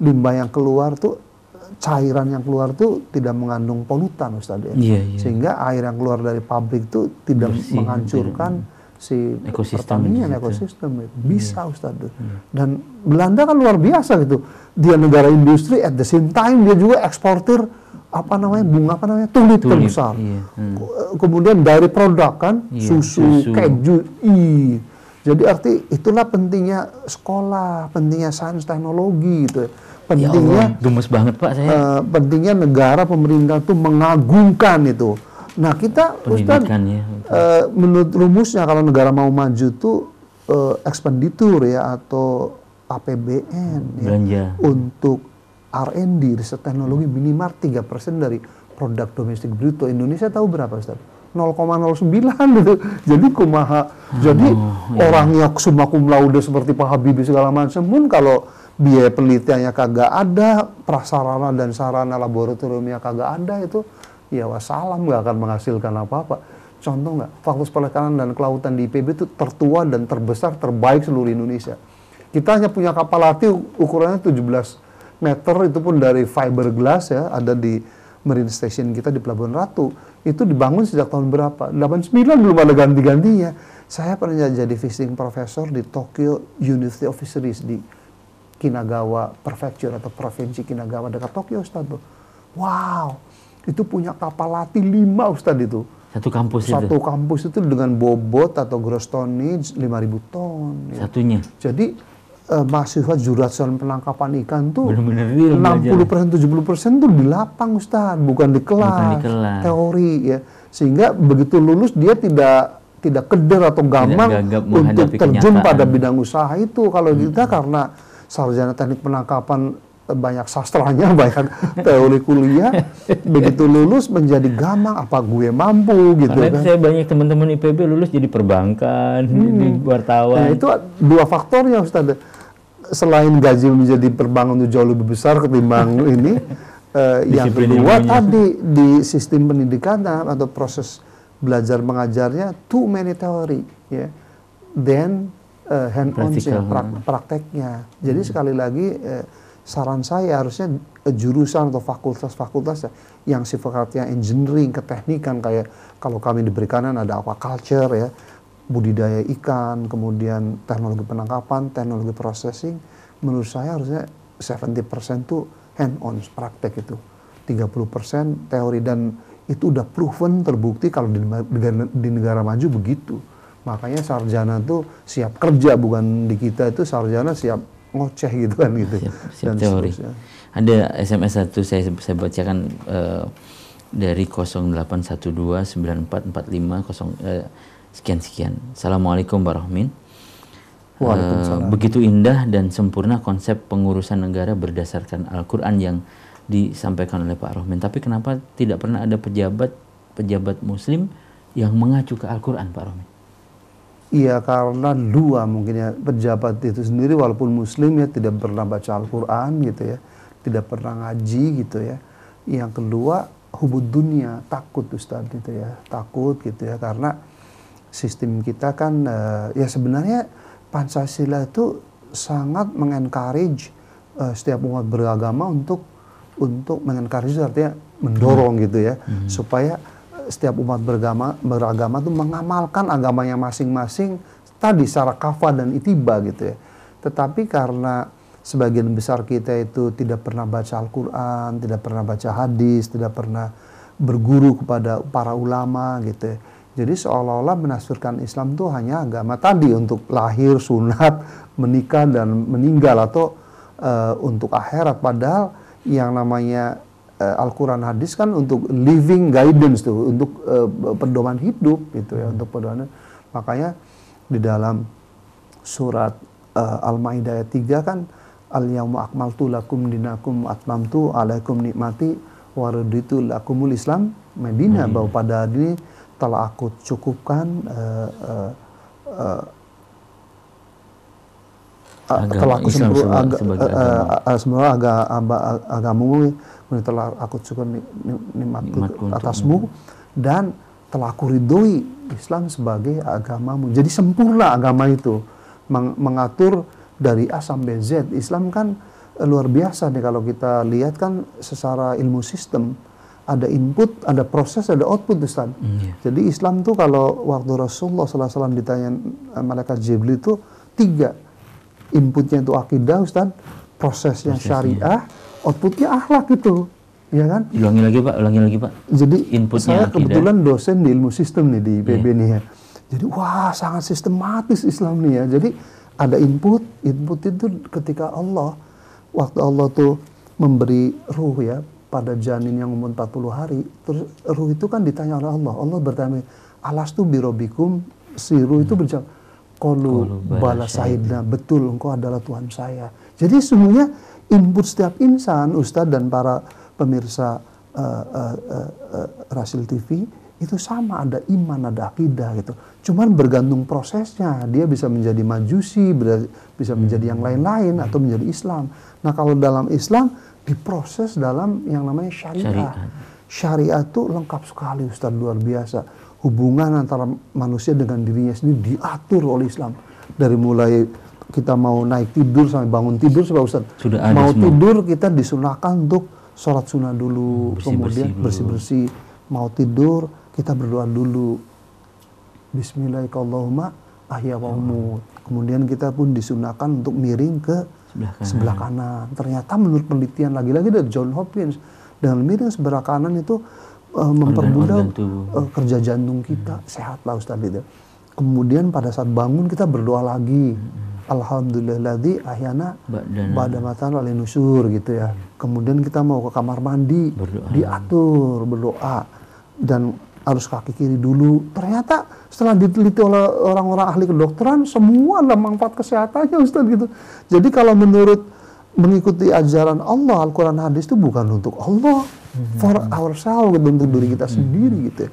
limbah yang keluar tuh, cairan yang keluar tuh tidak mengandung polutan, Ustaz ya. Sehingga air yang keluar dari pabrik itu tidak menghancurkan si pertanian, ekosistem itu. Bisa, Ustaz. Dan Belanda kan luar biasa gitu. Dia negara industri, at the same time dia juga eksportir bunga tulip terbesar. Kemudian dari produk kan, susu, keju. Jadi arti itulah pentingnya sekolah, pentingnya sains teknologi gitu. Pentingnya, ya Allah, gemes banget Pak saya. Pentingnya negara, pemerintah itu mengagungkan itu. Nah kita, Ustaz, menurut rumusnya kalau negara mau maju tuh ekspenditur ya atau APBN ya, untuk R&D, riset teknologi minimal 3% dari produk domestik bruto. Indonesia tahu berapa, Ustaz? 0,09 gitu. Jadi kumaha. Jadi orangnya summa cum laude seperti Pak Habibie segala macam pun kalau biaya penelitiannya kagak ada, prasarana dan sarana laboratoriumnya kagak ada, itu ya wassalam, nggak akan menghasilkan apa-apa. Contoh nggak, Fakultas Perikanan dan Kelautan di IPB itu tertua dan terbesar, terbaik seluruh Indonesia. Kita hanya punya kapal latih ukurannya 17 meter, itu pun dari fiberglass ya, ada di Marine Station kita di Pelabuhan Ratu. Itu dibangun sejak tahun berapa? 89, belum ada ganti-gantinya. Saya pernah jadi visiting professor di Tokyo University of Fisheries di Kinagawa Prefecture atau Provinsi Kinagawa dekat Tokyo, Ustaz. Wow, itu punya kapal latih 5, Ustaz itu. Satu kampus itu? Satu kampus itu dengan bobot atau gross tonnage 5.000 ton. Ya. Satunya? Jadi mahasiswa jurusan penangkapan ikan tuh bener-bener 60%, 70% tuh di lapang, Ustaz, bukan di kelas, teori ya. Sehingga begitu lulus dia tidak keder atau gamang untuk terjun pada bidang usaha itu. Kalau kita karena sarjana teknik penangkapan banyak sastranya, banyak teori kuliah, begitu lulus menjadi gamang, apa gue mampu gitu. Karena kan. saya banyak teman-teman IPB lulus jadi perbankan, jadi wartawan. Nah, itu dua faktornya Ustaz. Selain gaji menjadi perbankan itu jauh lebih besar ketimbang ini, yang kedua tadi di sistem pendidikan atau proses belajar mengajarnya too many teori, ya, then hand-on prakteknya. Jadi sekali lagi saran saya harusnya jurusan atau fakultas-fakultas yang sifatnya engineering, keteknikan, kayak kalau kami di perikanan ada aquaculture ya, budidaya ikan, kemudian teknologi penangkapan, teknologi processing, menurut saya harusnya 70% tuh hand-on, praktek itu. 30% teori, dan itu udah proven, terbukti kalau di negara maju begitu. Makanya sarjana tuh siap kerja, bukan di kita itu sarjana siap ngoceh gitu kan gitu. Siap teori. Ada SMS satu saya bacakan dari 08129445 sekian. Assalamualaikum warahmatullahi wabarakatuh. Begitu indah dan sempurna konsep pengurusan negara berdasarkan Al-Quran yang disampaikan oleh Pak Rohmin. Tapi kenapa tidak pernah ada pejabat Muslim yang mengacu ke Al-Quran, Pak Rohmin? Iya, karena dua mungkin ya, pejabat itu sendiri walaupun Muslim ya tidak pernah baca Al-Quran gitu ya, tidak pernah ngaji gitu ya. Yang kedua hubud dunia, takut Ustadz gitu ya, takut gitu ya, karena sistem kita kan ya sebenarnya Pancasila itu sangat mengencourage setiap umat beragama untuk mengencourage, artinya mendorong gitu ya, supaya setiap umat beragama itu mengamalkan agamanya masing-masing tadi secara kafah dan itiba gitu ya. Tetapi karena sebagian besar kita itu tidak pernah baca Al-Quran, tidak pernah baca hadis, tidak pernah berguru kepada para ulama gitu ya. Jadi seolah-olah menafsirkan Islam itu hanya agama tadi untuk lahir, sunat, menikah dan meninggal, atau untuk akhirat. Padahal yang namanya Al-Quran hadis kan untuk living guidance tuh, untuk pedoman hidup gitu ya, untuk pedoman. Makanya di dalam surat Al-Maidah ayat 3 kan al-yawma akmaltu lakum dinakum atmamtu alaikum nikmati wa raditu lakumul Islam Madinah, bahwa pada hari ini telah aku cukupkan telah aku agamamu, telah aku cukupkan nikmatku atasmu, dan telah aku ridhoi Islam sebagai agamamu. Jadi sempurna agama itu, mengatur dari A sampai Z. Islam kan luar biasa nih kalau kita lihat kan secara ilmu sistem. Ada input, ada proses, ada output Ustaz. Jadi Islam tuh kalau waktu Rasulullah SAW ditanya malaikat Jibril itu 3. Inputnya itu akidah Ustaz, prosesnya syariah, outputnya akhlak gitu. Ya kan? Ulangi lagi Pak. Jadi inputnya saya akidah. Kebetulan dosen di ilmu sistem nih di IPB nih ya. Jadi wah sangat sistematis Islam nih ya. Jadi ada input itu ketika waktu Allah tuh memberi ruh ya pada janin yang umur 40 hari, terus ruh itu kan ditanya oleh Allah. Allah bertanya, alastu birobikum, si ruh itu berjawab, qalu bala syahidna, betul engkau adalah Tuhan saya. Jadi semuanya input setiap insan, Ustadz dan para pemirsa Rasil TV itu sama, ada iman, ada akidah gitu. Cuman bergantung prosesnya, dia bisa menjadi majusi, bisa menjadi yang lain-lain, atau menjadi Islam. Nah kalau dalam Islam diproses dalam yang namanya syariah. Syariah itu lengkap sekali Ustaz, luar biasa. Hubungan antara manusia dengan dirinya sendiri diatur oleh Islam. Dari mulai kita mau naik tidur sampai bangun tidur, Ustaz. Mau tidur kita disunahkan untuk sholat sunnah dulu, kemudian bersih-bersih. Mau tidur kita berdoa dulu. Bismillahirrahmanirrahim. Kemudian kita pun disunahkan untuk miring ke sebelah kanan. Ternyata menurut penelitian lagi-lagi dari John Hopkins, dengan miring sebelah kanan itu mempermudah kerja jantung kita, sehatlah Ustaz itu. Kemudian pada saat bangun kita berdoa lagi. Alhamdulillahilladzi ahyana ba'da matan wal nusyur gitu ya. Kemudian kita mau ke kamar mandi, diatur berdoa dan harus kaki kiri dulu. Ternyata setelah diteliti oleh orang-orang ahli kedokteran, semua ada manfaat kesehatannya Ustaz gitu. Jadi kalau menurut mengikuti ajaran Allah, Al-Quran, hadis itu bukan untuk Allah, for ourselves, untuk diri kita sendiri gitu.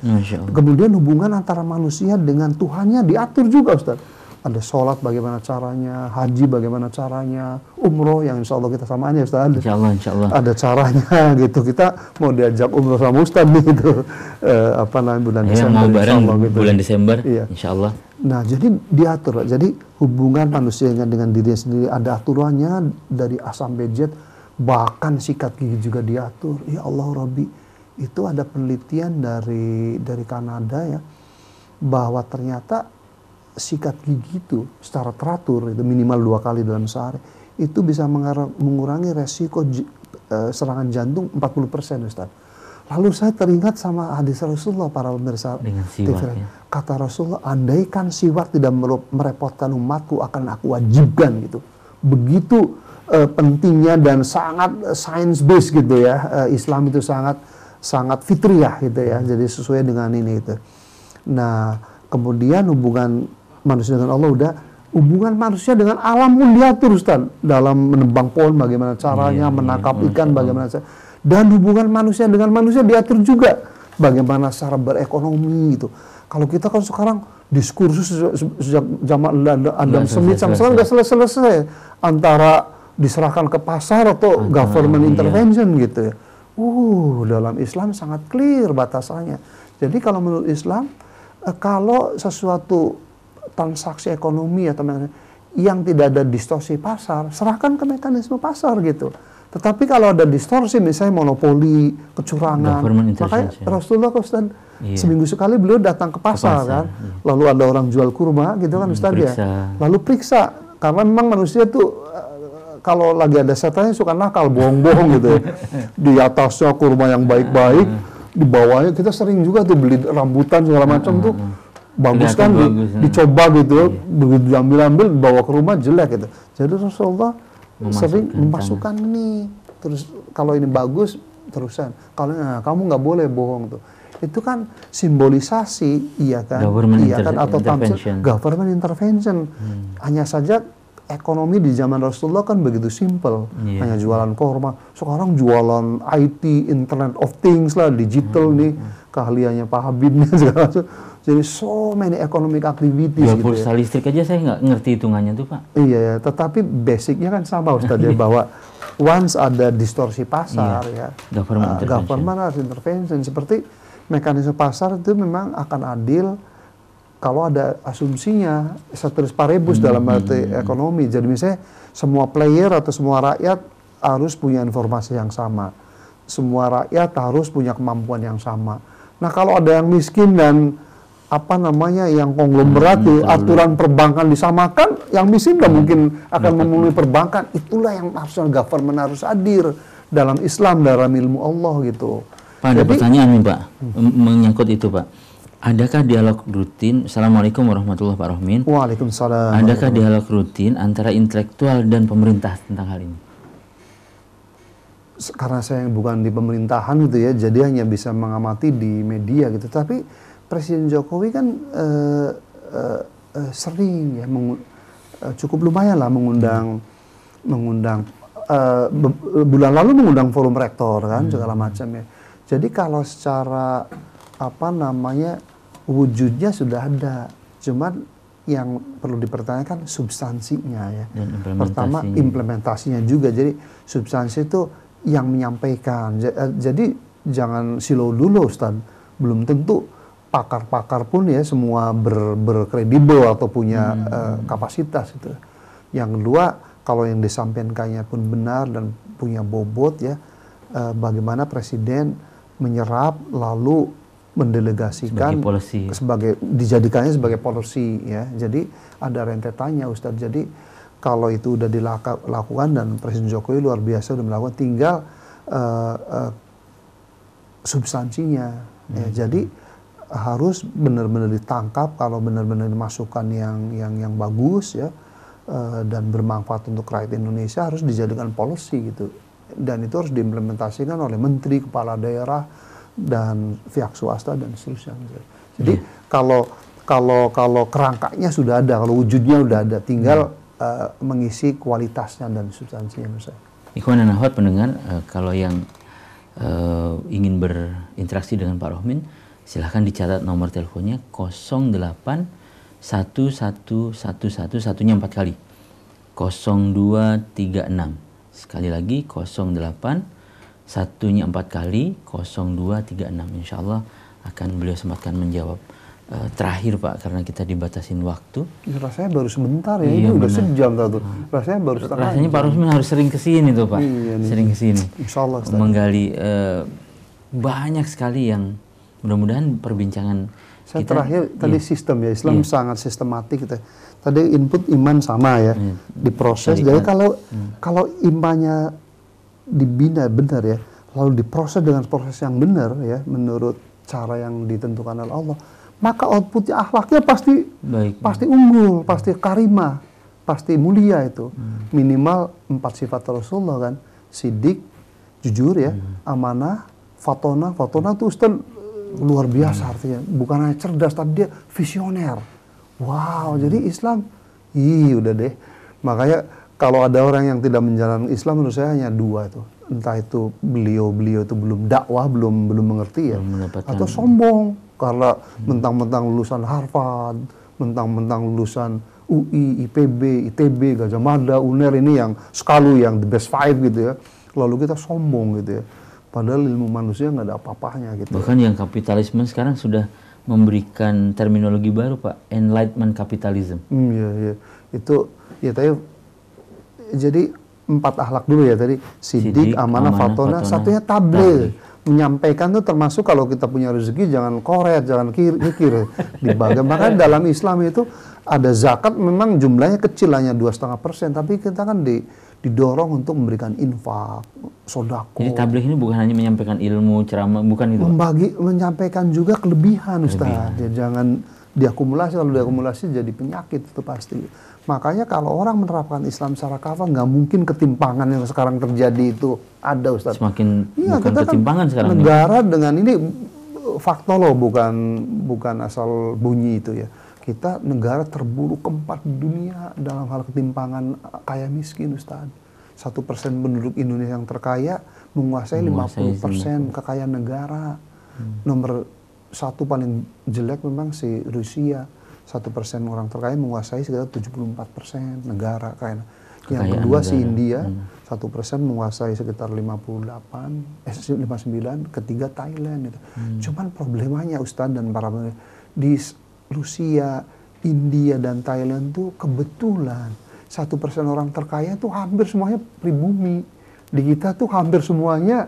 Kemudian hubungan antara manusia dengan Tuhannya diatur juga, Ustaz. Ada sholat bagaimana caranya, haji bagaimana caranya, umroh yang insya Allah kita samaan ya Ustaz. Insya Allah. Ada caranya gitu. Kita mau diajak umroh sama Ustaz nih gitu. Apa namanya bulan Desember. Mau bareng gitu. Bulan Desember, iya. Insya Allah. Nah jadi diatur. Jadi hubungan manusia dengan dirinya sendiri ada aturannya dari A sampai Z. Bahkan sikat gigi juga diatur. Ya Allah Rabbi. Itu ada penelitian dari Kanada ya. Bahwa ternyata sikat gigi itu secara teratur, itu minimal 2 kali dalam sehari, itu bisa mengurangi resiko serangan jantung 40%, Ustaz. Lalu saya teringat sama hadis Rasulullah, para pemirsa. Dengan siwak, ya. Kata Rasulullah, andaikan siwak tidak merepotkan umatku, akan aku wajibkan gitu. Begitu pentingnya dan sangat science based gitu ya. Islam itu sangat fitriyah gitu ya. Jadi sesuai dengan ini gitu. Nah, kemudian hubungan manusia dengan Allah udah, hubungan manusia dengan alam pun diatur, Ustaz. Dalam menebang pohon bagaimana caranya, menangkap ikan bagaimana caranya. Dan hubungan manusia dengan manusia diatur juga. Bagaimana cara berekonomi gitu. Kalau kita kan sekarang diskursus sejak zaman Adam Smith sampai sekarang nggak selesai. Antara diserahkan ke pasar atau government intervention gitu ya. Dalam Islam sangat clear batasannya. Jadi kalau menurut Islam, kalau sesuatu transaksi ekonomi atau yang tidak ada distorsi pasar, serahkan ke mekanisme pasar gitu. Tetapi kalau ada distorsi, misalnya monopoli, kecurangan, makanya Rasulullah Ustaz, seminggu sekali beliau datang ke pasar kan, lalu ada orang jual kurma gitu kan Ustaz ya, lalu periksa, karena memang manusia tuh kalau lagi ada setannya suka nakal, bohong-bohong gitu ya. Di atasnya kurma yang baik-baik, di bawahnya kita sering juga tuh beli rambutan segala macam tuh. Bagus kan, dicoba gitu, begitu diambil-ambil, bawa ke rumah jelek gitu. Jadi Rasulullah sering memasukkan ini, terus kalau ini bagus terusan, kalau kamu nggak boleh bohong tuh. Itu kan simbolisasi, iya kan, atau government intervention. Hanya saja ekonomi di zaman Rasulullah kan begitu simple, hanya jualan korma. Sekarang jualan IT, Internet of Things lah, digital nih, keahliannya Pak Habib nih segala macam. Jadi so many economic activities gitu pulsa ya. Listrik aja saya nggak ngerti hitungannya tuh Pak. Iya ya, tetapi basicnya kan sama Ustaz ya, bahwa once ada distorsi pasar ya, government harus intervention. Seperti mekanisme pasar itu memang akan adil kalau ada asumsinya ceteris paribus dalam arti ekonomi. Jadi misalnya semua player atau semua rakyat harus punya informasi yang sama. Semua rakyat harus punya kemampuan yang sama. Nah kalau ada yang miskin dan yang konglomerat, aturan perbankan disamakan, yang miskin nggak mungkin akan memenuhi perbankan. Itulah yang harusnya government harus hadir dalam Islam, dalam ilmu Allah gitu. Pak, ada pertanyaan nih Pak, menyangkut itu Pak. Adakah dialog rutin? Assalamualaikum warahmatullahi wabarakatuh. Waalaikumsalam. Adakah dialog rutin antara intelektual dan pemerintah tentang hal ini? Karena saya bukan di pemerintahan gitu ya, jadi hanya bisa mengamati di media gitu. Tapi Presiden Jokowi kan sering ya, cukup lumayan lah mengundang bulan lalu mengundang forum rektor kan segala macam ya. Jadi kalau secara wujudnya sudah ada, cuman yang perlu dipertanyakan substansinya ya. Pertama implementasinya juga. Jadi substansi itu yang menyampaikan. Jadi jangan silau dulu Ustaz. Belum tentu pakar-pakar pun ya semua berkredibel atau punya kapasitas itu. Yang kedua, kalau yang disampaikannya pun benar dan punya bobot ya, bagaimana Presiden menyerap lalu mendelegasikan dijadikannya sebagai policy ya. Jadi ada rentetannya Ustadz. Jadi kalau itu udah dilakukan dan Presiden Jokowi luar biasa udah melakukan, tinggal substansinya ya. Jadi harus benar-benar ditangkap kalau benar-benar masukan yang bagus ya, dan bermanfaat untuk rakyat Indonesia, harus dijadikan policy gitu, dan itu harus diimplementasikan oleh menteri, kepala daerah dan pihak swasta dan seterusnya. Jadi kalau kerangkanya sudah ada, kalau wujudnya sudah ada, tinggal mengisi kualitasnya dan substansinya menurut saya. Ikhwan dan akhwat pendengar, kalau yang ingin berinteraksi dengan Pak Rohmin, silahkan dicatat nomor teleponnya 08 1111 satunya 4 kali 0236. Sekali lagi 08 satunya 4 kali 0236. Insya Allah akan beliau sempatkan menjawab. Terakhir Pak, karena kita dibatasin waktu. Ya, rasanya baru sebentar ya, ini udah sejam tuh. Rasanya baru setengah. Rasanya Pak Rohmin harus sering kesini tuh Pak. Iya, sering kesini. Insya Allah. Menggali banyak sekali yang mudah-mudahan perbincangan saya kita, terakhir tadi sistem ya, Islam sangat sistematik gitu. Tadi input iman sama ya, diproses. Jadi kalau imannya dibina benar ya, lalu diproses dengan proses yang benar ya, menurut cara yang ditentukan oleh Allah, maka outputnya akhlaknya pasti unggul, pasti karimah, pasti mulia itu. Minimal 4 sifat Rasulullah kan, sidik, jujur ya, amanah, fatona itu Ustaz luar biasa artinya, bukan hanya cerdas tapi dia visioner. Wow, jadi Islam, udah deh. Makanya kalau ada orang yang tidak menjalankan Islam, menurut saya hanya 2 itu. Entah itu beliau itu belum dakwah, belum mengerti ya, atau sombong karena mentang-mentang lulusan Harvard, mentang-mentang lulusan UI, IPB, ITB, Gajah Mada, UNER ini yang sekalu yang the best 5 gitu ya. Lalu kita sombong gitu ya. Padahal ilmu manusia nggak ada apa-apanya gitu. Bahkan yang kapitalisme sekarang sudah memberikan terminologi baru Pak, enlightenment capitalism. Iya. Itu ya tadi jadi 4 akhlak dulu ya tadi, sidik, amanah, fatona, satunya tabligh. Menyampaikan tuh termasuk kalau kita punya rezeki jangan koret, jangan kikir dibagi. Makanya dalam Islam itu ada zakat memang jumlahnya kecil hanya 2,5%, tapi kita kan didorong untuk memberikan infak, sodako. Jadi tabligh ini bukan hanya menyampaikan ilmu, ceramah, bukan itu. Menyampaikan juga kelebihan Ustaz. Ya, jangan diakumulasi, kalau diakumulasi jadi penyakit itu pasti. Makanya kalau orang menerapkan Islam secara kafah, nggak mungkin ketimpangan yang sekarang terjadi itu ada Ustaz. Semakin bukan ketimpangan kan sekarang. Negara ini. Dengan ini faktolo bukan asal bunyi itu ya. Kita negara terburuk keempat di dunia dalam hal ketimpangan kaya miskin Ustaz. 1% penduduk Indonesia yang terkaya menguasai 50% kekayaan negara. Nomor 1 paling jelek memang si Rusia. 1% orang terkaya menguasai sekitar 74% negara kaya. Yang kedua si India, 1% menguasai sekitar 59, ketiga Thailand itu. Cuman problemanya Ustadz dan para di Rusia, India dan Thailand tuh kebetulan 1% orang terkaya tuh hampir semuanya pribumi. Di kita tuh hampir semuanya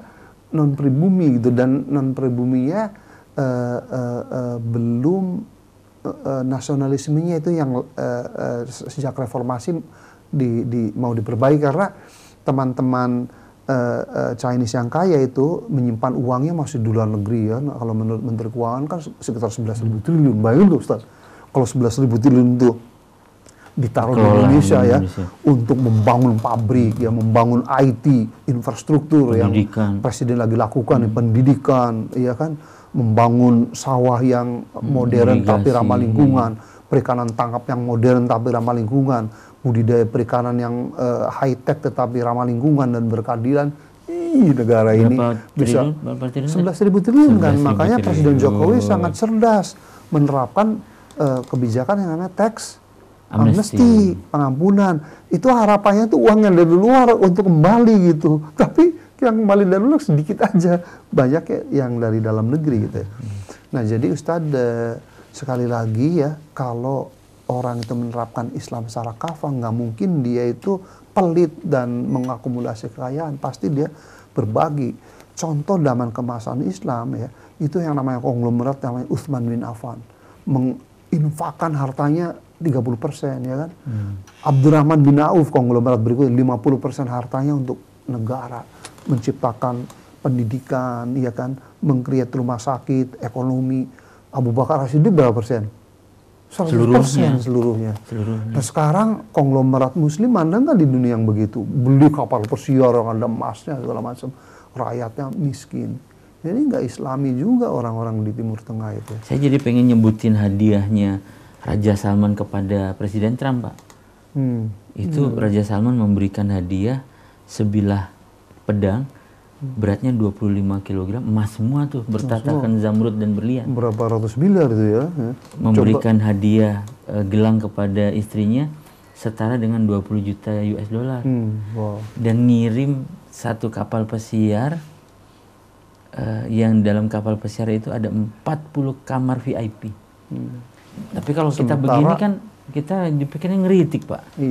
non pribumi gitu, dan non pribuminya belum nasionalismenya itu yang sejak reformasi mau diperbaiki, karena teman-teman Chinese yang kaya itu menyimpan uangnya masih di luar negeri ya. Kalau menurut Menteri Keuangan kan sekitar 11.000 triliun. Bayangin tuh Ustaz, kalau 11.000 triliun itu ditaruh di Indonesia ya, untuk membangun pabrik ya, membangun IT, infrastruktur pendidikan. Yang Presiden lagi lakukan pendidikan, ya kan, membangun sawah yang modern tapi ramah lingkungan, perikanan tangkap yang modern tapi ramah lingkungan, budidaya perikanan yang high tech tetapi ramah lingkungan dan berkeadilan. Negara ini bisa 11.000 triliun kan. Makanya Presiden Jokowi sangat cerdas menerapkan kebijakan yang namanya tax amnesty, pengampunan. Itu harapannya tuh uang yang dari luar untuk kembali gitu. Tapi yang kembali dari luar sedikit aja, banyak yang dari dalam negeri gitu ya. Nah jadi Ustadz, sekali lagi ya, kalau orang itu menerapkan Islam secara kafah, nggak mungkin dia itu pelit dan mengakumulasi kekayaan, pasti dia berbagi. Contoh zaman kemasan Islam ya, itu yang namanya konglomerat, namanya Utsman bin Affan, menginfakkan hartanya 30% ya kan. Abdurrahman bin Auf konglomerat berikutnya 50% hartanya untuk negara, menciptakan pendidikan, ya kan, mengkreat rumah sakit, ekonomi. Abu Bakar As-Siddiq berapa persen? 100% seluruhnya. Nah sekarang konglomerat muslim ada nggak di dunia yang begitu? Beli kapal pesiar yang ada emasnya segala macam, rakyatnya miskin. Jadi nggak Islami juga orang-orang di Timur Tengah itu. Saya jadi pengen nyebutin hadiahnya Raja Salman kepada Presiden Trump, Pak. Itu Raja Salman memberikan hadiah sebilah pedang, beratnya 25 kg, emas semua tuh, bertatakan zamrud dan berlian. Berapa ratus miliar itu ya. Memberikan hadiah gelang kepada istrinya setara dengan 20 juta US dollar. Wow. Dan ngirim satu kapal pesiar, yang dalam kapal pesiar itu ada 40 kamar VIP. Tapi kalau kita begini kan, kita dipikirnya ngeritik, Pak.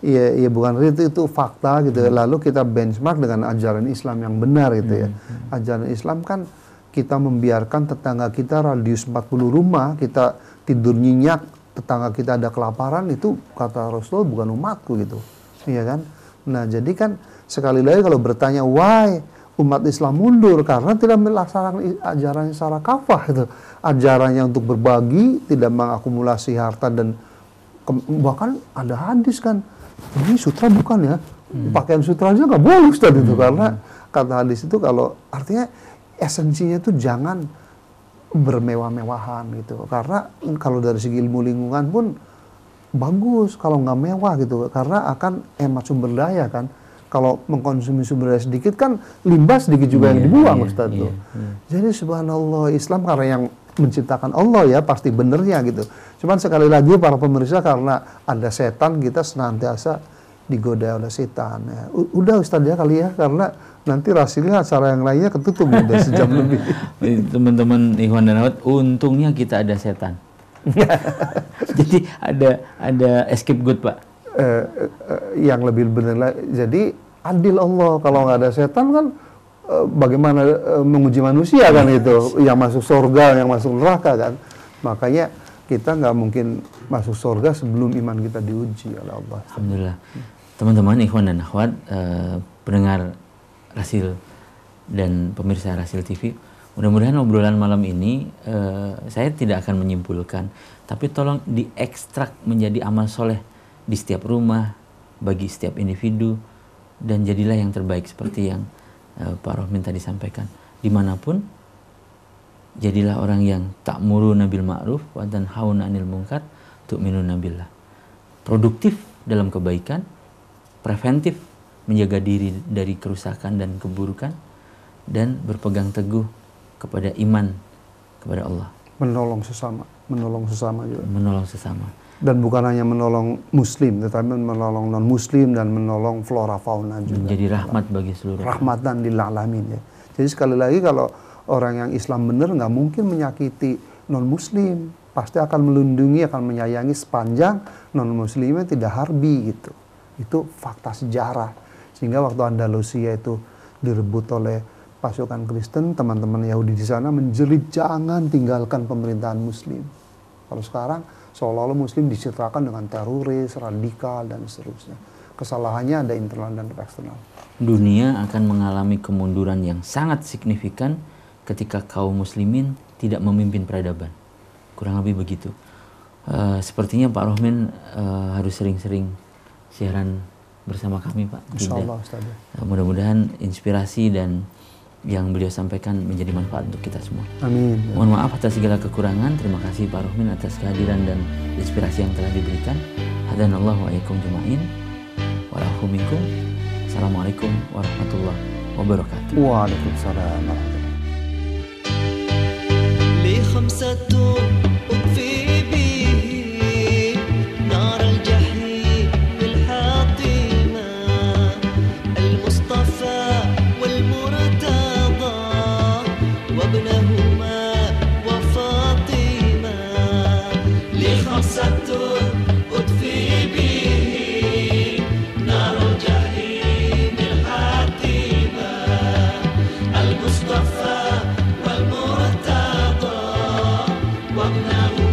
Iya, bukan itu fakta gitu. Lalu kita benchmark dengan ajaran Islam yang benar gitu ya. Ajaran Islam kan kita membiarkan tetangga kita radius 40 rumah, kita tidur nyenyak, tetangga kita ada kelaparan, itu kata Rasul bukan umatku gitu. Iya kan? Nah, jadi kan sekali lagi kalau bertanya why umat Islam mundur, karena tidak melaksanakan ajarannya secara kafah itu. Ajarannya untuk berbagi, tidak mengakumulasi harta, dan bahkan ada hadis kan, ini sutra bukan ya, pakaian sutra aja nggak boleh Ustaz itu, karena kata hadis itu kalau artinya esensinya itu jangan bermewah-mewahan gitu, karena kalau dari segi ilmu lingkungan pun bagus kalau nggak mewah gitu, karena akan hemat sumber daya kan. Kalau mengkonsumsi sumber daya sedikit kan limbah sedikit juga yang dibuang Ustaz tuh. Jadi subhanallah, Islam karena yang menciptakan Allah ya pasti benernya gitu. Cuman sekali lagi para pemirsa, karena ada setan, kita senantiasa digoda oleh setan ya. Udah Ustaz ya kali ya, karena nanti hasilnya acara yang lainnya ketutup udah sejam lebih. Teman-teman Ikhwan dan Akhwat, untungnya kita ada setan. Jadi ada escape good, Pak. Yang lebih benar, jadi adil Allah. Kalau nggak ada setan kan bagaimana menguji manusia kan itu, yang masuk surga, yang masuk neraka kan. Makanya kita nggak mungkin masuk surga sebelum iman kita diuji oleh Allah. Alhamdulillah. Teman-teman Ikhwan dan Akhwat, pendengar Rasil dan pemirsa Rasil TV, mudah-mudahan obrolan malam ini saya tidak akan menyimpulkan, tapi tolong diekstrak menjadi amal soleh di setiap rumah, bagi setiap individu, dan jadilah yang terbaik seperti yang Pak Rohmin tadi sampaikan. Dimanapun, jadilah orang yang ta'muruna bil ma'ruf wa tanhauna 'anil munkar tu'minuna billah. Produktif dalam kebaikan, preventif menjaga diri dari kerusakan dan keburukan, dan berpegang teguh kepada iman kepada Allah. Menolong sesama juga. Menolong sesama. Dan bukan hanya menolong muslim, tetapi menolong non-muslim dan menolong flora fauna juga. Menjadi rahmat bagi seluruh. Rahmatan lil alamin ya. Jadi sekali lagi, kalau orang yang Islam benar nggak mungkin menyakiti non-muslim. Pasti akan melindungi, akan menyayangi sepanjang non-muslimnya tidak harbi gitu. Itu fakta sejarah. Sehingga waktu Andalusia itu direbut oleh pasukan Kristen, teman-teman Yahudi di sana menjerit jangan tinggalkan pemerintahan muslim. Kalau sekarang seolah-olah muslim dicitrakan dengan teroris, radikal, dan seterusnya. Kesalahannya ada internal dan eksternal. Dunia akan mengalami kemunduran yang sangat signifikan ketika kaum muslimin tidak memimpin peradaban. Kurang lebih begitu. Sepertinya Pak Rohmin harus sering-sering siaran bersama kami, Pak. Insyaallah, Ustaz. Mudah-mudahan inspirasi dan yang beliau sampaikan menjadi manfaat untuk kita semua. Amin. Mohon maaf atas segala kekurangan. Terima kasih Pak Rohmin atas kehadiran dan inspirasi yang telah diberikan. Hadanallahu wa iyyakum juma'in. Wa'alafu minkum. Assalamualaikum warahmatullahi wabarakatuh. Waalaikumsalam warahmatullahi وابنه